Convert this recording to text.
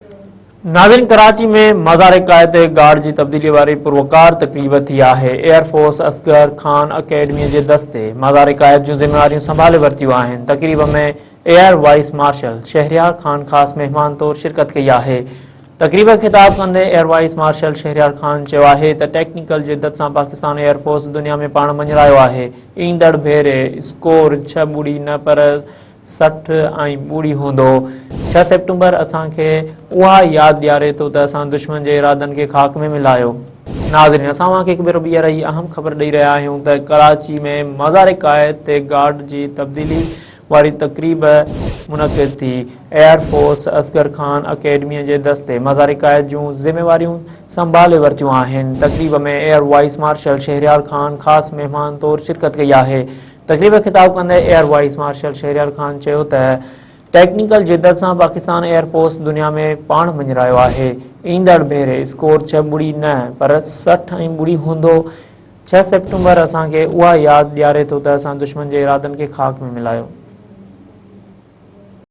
नाज़रीन, कराची में मज़ार क़ायद गार्ड की तब्दीली वारी पुरवकार तकरीब थी है। एयरफोर्स असगर खान अकेडमी के दस्ते मज़ार क़ायद जो ज़िम्मेवारियों संभाले वरतियों हैं। तकरीब में air vice marshal Shahryar Khan खास मेहमान तौर शिरकत कई है। तकरीब खिताब कंदे air vice marshal Shahryar Khan है तो टेक्निकल जिद्दत से पाकिस्तान एयरफोर्स दुनिया में पान मंझरायो है। ईंदड़ भेरे स्कोर 6-0 पर 60-0 होंदो। 6 सेप्टेम्बर असांखे उहा याद ॾियारे थो त असां दुश्मन के इरादन के खाक में मिलायो। नाज़रीन, असां हिकु भेरो ॿीहर ई अहम ख़बर ॾेई रहिया आहियूं त कराची में मज़ार क़ायद ते गार्ड की तब्दीली वारी तकरीब मुनक़िद थी। एयरफोर्स असगर खान अकेडमी के दस्ते मज़ार क़ायद जूं ज़िम्मेवारियों संभाले वरतियों आहिनि। तकरीब में air vice marshal Shahryar Khan खास मेहमान तौर शिरकत कई है। तकरीब खिताब कंदे air vice marshal Shahryar Khan technical जिद्दत से पाकिस्तान एयरफोर्स दुनिया में पान मंझरायो है। ईंदड़ भेरे स्कोर 6-0 पर 60-0 होंदो। 6 सेप्टेम्बर असांखे उहा याद ॾियारे थो त असां दुश्मन के इरादन के खाक में मिलायो।